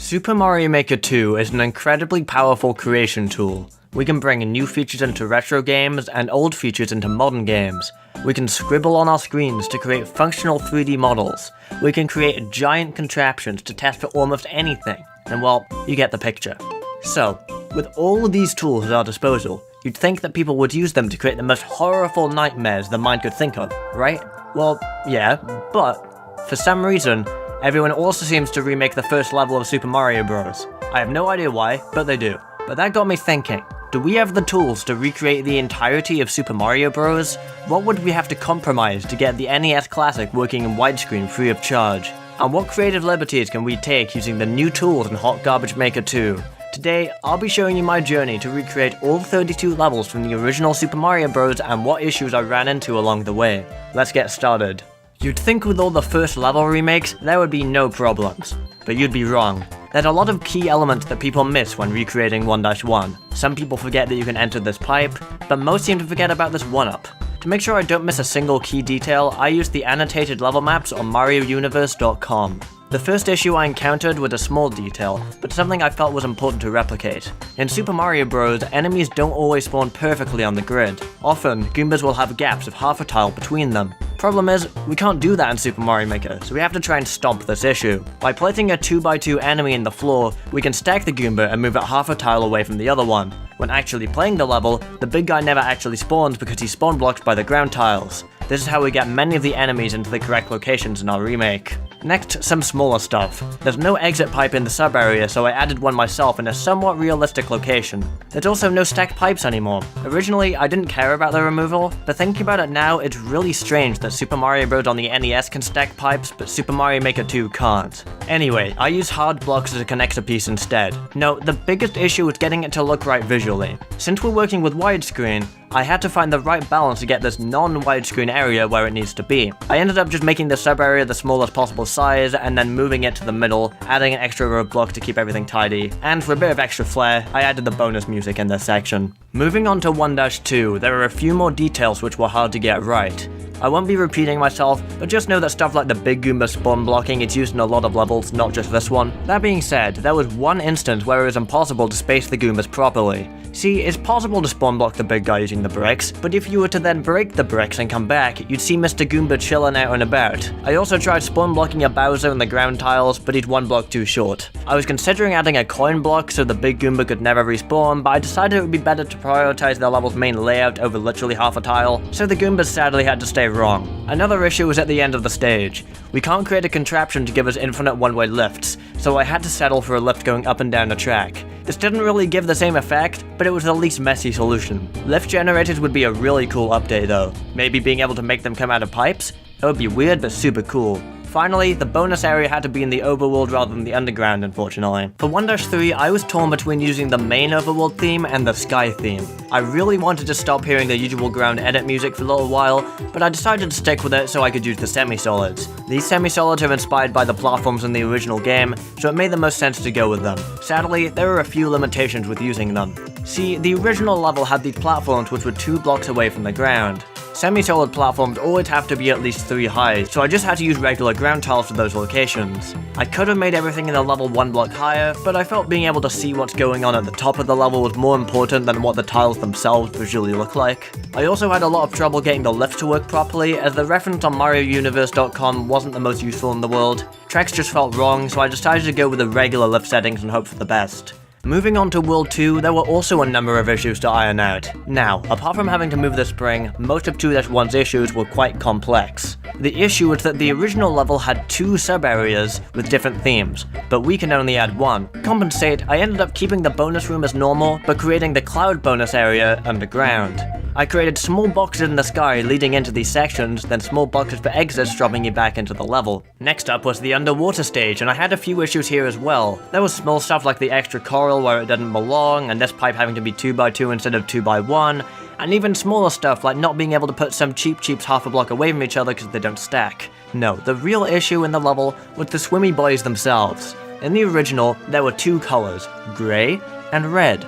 Super Mario Maker 2 is an incredibly powerful creation tool. We can bring new features into retro games and old features into modern games. We can scribble on our screens to create functional 3D models. We can create giant contraptions to test for almost anything. And well, you get the picture. So, with all of these tools at our disposal, you'd think that people would use them to create the most horrible nightmares the mind could think of, right? Well, yeah, but for some reason, everyone also seems to remake the first level of Super Mario Bros. I have no idea why, but they do. But that got me thinking, do we have the tools to recreate the entirety of Super Mario Bros? What would we have to compromise to get the NES Classic working in widescreen free of charge? And what creative liberties can we take using the new tools in Hot Garbage Maker 2? Today, I'll be showing you my journey to recreate all 32 levels from the original Super Mario Bros. And what issues I ran into along the way. Let's get started. You'd think with all the first level remakes, there would be no problems. But you'd be wrong. There's a lot of key elements that people miss when recreating 1-1. Some people forget that you can enter this pipe, but most seem to forget about this 1-up. To make sure I don't miss a single key detail, I used the annotated level maps on MarioUniverse.com. The first issue I encountered was a small detail, but something I felt was important to replicate. In Super Mario Bros., enemies don't always spawn perfectly on the grid. Often, Goombas will have gaps of half a tile between them. Problem is, we can't do that in Super Mario Maker, so we have to try and stop this issue. By placing a 2x2 enemy in the floor, we can stack the Goomba and move it half a tile away from the other one. When actually playing the level, the big guy never actually spawns because he's spawn blocked by the ground tiles. This is how we get many of the enemies into the correct locations in our remake. Next, some smaller stuff. There's no exit pipe in the sub area, so I added one myself in a somewhat realistic location. There's also no stacked pipes anymore. Originally, I didn't care about the removal, but thinking about it now, it's really strange that Super Mario Bros. On the NES can stack pipes, but Super Mario Maker 2 can't. Anyway, I use hard blocks as a connector piece instead. No, the biggest issue is getting it to look right visually. Since we're working with widescreen, I had to find the right balance to get this non-widescreen area where it needs to be. I ended up just making the sub-area the smallest possible size, and then moving it to the middle, adding an extra row of blocks to keep everything tidy. And for a bit of extra flair, I added the bonus music in this section. Moving on to 1-2, there are a few more details which were hard to get right. I won't be repeating myself, but just know that stuff like the big Goomba spawn blocking is used in a lot of levels, not just this one. That being said, there was one instance where it was impossible to space the Goombas properly. See, it's possible to spawn block the big guy using the bricks, but if you were to then break the bricks and come back, you'd see Mr. Goomba chilling out and about. I also tried spawn blocking a Bowser in the ground tiles, but he's one block too short. I was considering adding a coin block so the big Goomba could never respawn, but I decided it would be better to prioritize the level's main layout over literally half a tile, so the Goombas sadly had to stay wrong. Another issue was at the end of the stage. We can't create a contraption to give us infinite one-way lifts, so I had to settle for a lift going up and down the track. This didn't really give the same effect, but it was the least messy solution. Lift generators would be a really cool update though. Maybe being able to make them come out of pipes? That would be weird but super cool. Finally, the bonus area had to be in the overworld rather than the underground, unfortunately. For 1-3, I was torn between using the main overworld theme and the sky theme. I really wanted to stop hearing the usual ground edit music for a little while, but I decided to stick with it so I could use the semi-solids. These semi-solids are inspired by the platforms in the original game, so it made the most sense to go with them. Sadly, there are a few limitations with using them. See, the original level had these platforms which were 2 blocks away from the ground. Semi-solid platforms always have to be at least 3 high, so I just had to use regular ground tiles for those locations. I could have made everything in the level 1 block higher, but I felt being able to see what's going on at the top of the level was more important than what the tiles themselves visually look like. I also had a lot of trouble getting the lift to work properly, as the reference on MarioUniverse.com wasn't the most useful in the world. Tracks just felt wrong, so I decided to go with the regular lift settings and hope for the best. Moving on to World 2, there were also a number of issues to iron out. Now, apart from having to move the spring, most of 2-1's issues were quite complex. The issue was that the original level had 2 sub-areas with different themes, but we can only add 1. To compensate, I ended up keeping the bonus room as normal, but creating the cloud bonus area underground. I created small boxes in the sky leading into these sections, then small boxes for exits dropping you back into the level. Next up was the underwater stage, and I had a few issues here as well. There was small stuff like the extra coral where it didn't belong, and this pipe having to be 2x2 instead of 2x1, and even smaller stuff like not being able to put some cheaps half a block away from each other because they don't stack. No, the real issue in the level was the swimmy boys themselves. In the original, there were 2 colors, grey and red.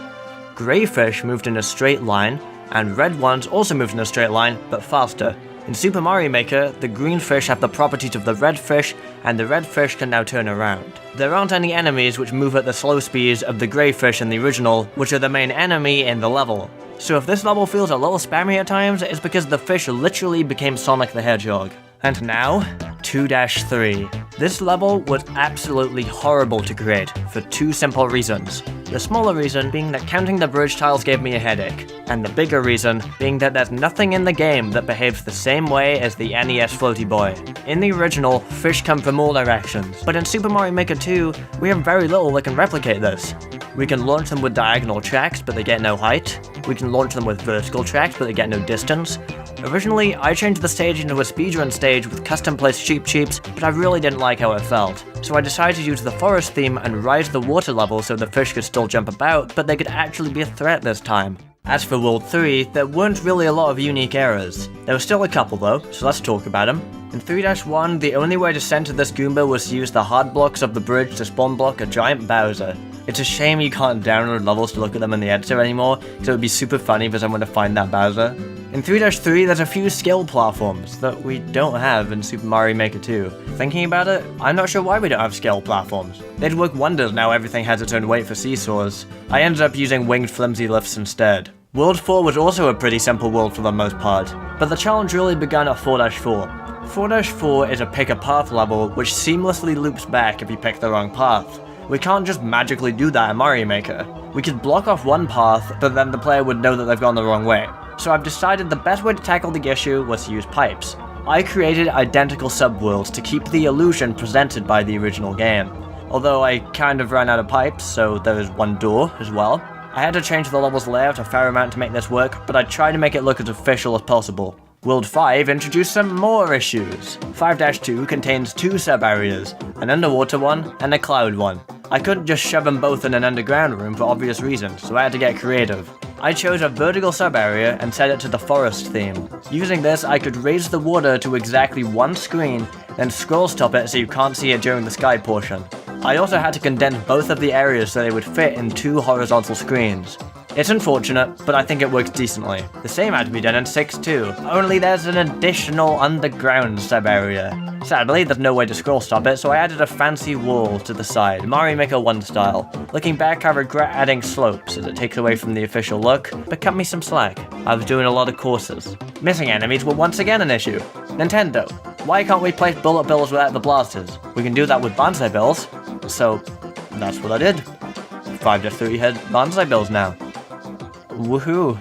Grey fish moved in a straight line, and red ones also moved in a straight line, but faster. In Super Mario Maker, the green fish have the properties of the red fish, and the red fish can now turn around. There aren't any enemies which move at the slow speeds of the grey fish in the original, which are the main enemy in the level. So if this level feels a little spammy at times, it's because the fish literally became Sonic the Hedgehog. And now, 2-3. This level was absolutely horrible to create, for two simple reasons. The smaller reason being that counting the bridge tiles gave me a headache, and the bigger reason being that there's nothing in the game that behaves the same way as the NES Floaty Boy. In the original, fish come from all directions, but in Super Mario Maker 2, we have very little that can replicate this. We can launch them with diagonal tracks, but they get no height. We can launch them with vertical tracks, but they get no distance. Originally, I changed the stage into a speedrun stage with custom-placed Cheep Cheeps, but I really didn't like how it felt. So I decided to use the forest theme and rise the water level so the fish could still jump about, but they could actually be a threat this time. As for World 3, there weren't really a lot of unique errors. There were still a couple though, so let's talk about them. In 3-1, the only way to center this Goomba was to use the hard blocks of the bridge to spawn block a giant Bowser. It's a shame you can't download levels to look at them in the editor anymore, because it would be super funny for someone to find that Bowser. In 3-3, there's a few skill platforms that we don't have in Super Mario Maker 2. Thinking about it, I'm not sure why we don't have skill platforms. They'd work wonders now everything has its own weight for seesaws. I ended up using winged flimsy lifts instead. World 4 was also a pretty simple world for the most part, but the challenge really began at 4-4. 4-4 is a pick a path level which seamlessly loops back if you pick the wrong path. We can't just magically do that in Mario Maker. We could block off one path, but then the player would know that they've gone the wrong way. So I've decided the best way to tackle the issue was to use pipes. I created identical subworlds to keep the illusion presented by the original game. Although I kind of ran out of pipes, so there is one door as well. I had to change the level's layout a fair amount to make this work, but I tried to make it look as official as possible. World 5 introduced some more issues. 5-2 contains two sub-areas, an underwater one and a cloud one. I couldn't just shove them both in an underground room for obvious reasons, so I had to get creative. I chose a vertical sub-area and set it to the forest theme. Using this, I could raise the water to exactly one screen, then scroll stop it so you can't see it during the sky portion. I also had to condense both of the areas so they would fit in two horizontal screens. It's unfortunate, but I think it works decently. The same had to be done in 6-2, only there's an additional underground sub-area. Sadly, there's no way to scroll stop it, so I added a fancy wall to the side, Mario Maker 1 style. Looking back, I regret adding slopes, as it takes away from the official look, but cut me some slack. I was doing a lot of courses. Missing enemies were once again an issue. Nintendo, why can't we place bullet bills without the blasters? We can do that with Banzai bills. So, that's what I did. 5-3 had Banzai bills now. Woohoo.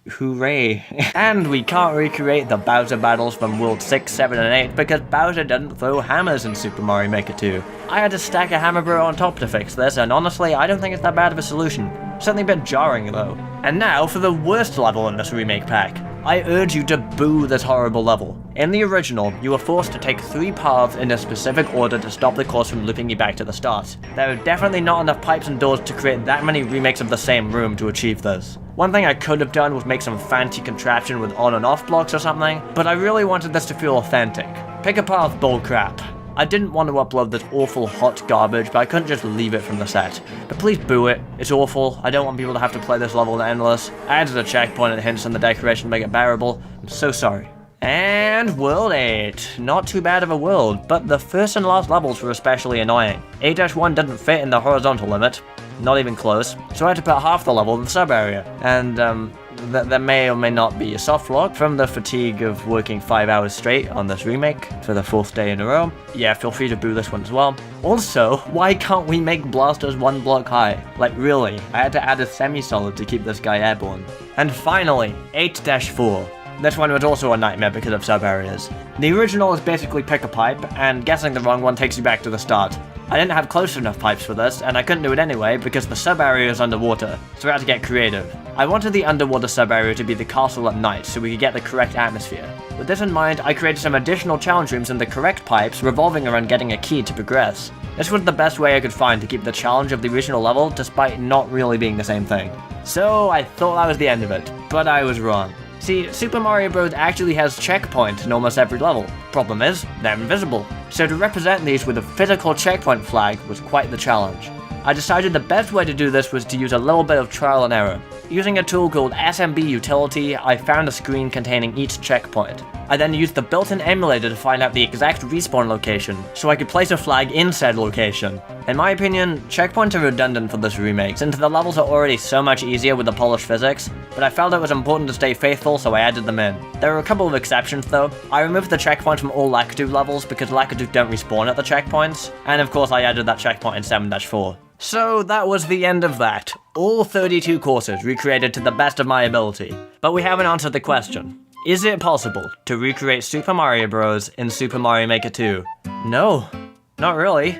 Hooray. And we can't recreate the Bowser battles from World 6, 7, and 8 because Bowser doesn't throw hammers in Super Mario Maker 2. I had to stack a hammer bro on top to fix this, and honestly, I don't think it's that bad of a solution. Certainly a bit jarring though. And now for the worst level in this remake pack. I urge you to boo this horrible level. In the original, you were forced to take 3 paths in a specific order to stop the course from looping you back to the start. There are definitely not enough pipes and doors to create that many remakes of the same room to achieve this. One thing I could have done was make some fancy contraption with on and off blocks or something, but I really wanted this to feel authentic. Pick a path bullcrap. I didn't want to upload this awful hot garbage, but I couldn't just leave it from the set. But please boo it, it's awful, I don't want people to have to play this level endless. I added a checkpoint and hints on the decoration to make it bearable, I'm so sorry. And World 8. Not too bad of a world, but the first and last levels were especially annoying. 8-1 didn't fit in the horizontal limit, not even close, so I had to put half the level in the sub-area. And, there may or may not be a soft lock from the fatigue of working 5 hours straight on this remake for the 4th day in a row. Yeah, feel free to boo this one as well. Also, why can't we make blasters 1 block high? Like really, I had to add a semi-solid to keep this guy airborne. And finally, 8-4. This one was also a nightmare because of sub-areas. The original is basically pick a pipe, and guessing the wrong one takes you back to the start. I didn't have close enough pipes for this, and I couldn't do it anyway because the sub-area is underwater, so I had to get creative. I wanted the underwater sub-area to be the castle at night so we could get the correct atmosphere. With this in mind, I created some additional challenge rooms in the correct pipes revolving around getting a key to progress. This was the best way I could find to keep the challenge of the original level despite not really being the same thing. So I thought that was the end of it, but I was wrong. See, Super Mario Bros. Actually has checkpoints in almost every level. Problem is, they're invisible. So to represent these with a physical checkpoint flag was quite the challenge. I decided the best way to do this was to use a little bit of trial and error. Using a tool called SMB Utility, I found a screen containing each checkpoint. I then used the built-in emulator to find out the exact respawn location, so I could place a flag in said location. In my opinion, checkpoints are redundant for this remake, since the levels are already so much easier with the polished physics, but I felt it was important to stay faithful, so I added them in. There are a couple of exceptions though. I removed the checkpoints from all Lakitu levels because Lakitu don't respawn at the checkpoints, and of course I added that checkpoint in 7-4. So that was the end of that. All 32 courses recreated to the best of my ability. But we haven't answered the question. Is it possible to recreate Super Mario Bros. In Super Mario Maker 2? No, not really.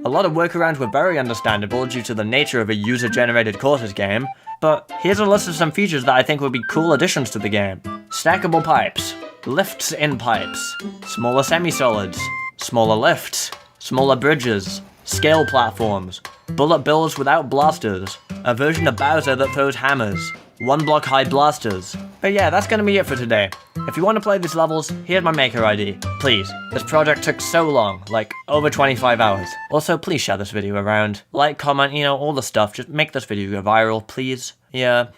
A lot of workarounds were very understandable due to the nature of a user-generated courses game, but here's a list of some features that I think would be cool additions to the game. Stackable pipes, lifts in pipes, smaller semi-solids, smaller lifts, smaller bridges, scale platforms, bullet bills without blasters, a version of Bowser that throws hammers, 1-block high blasters. But yeah, that's gonna be it for today. If you want to play these levels, here's my maker ID. Please, this project took so long, like over 25 hours. Also, please share this video around. Like, comment, all the stuff, just make this video go viral, please. Yeah.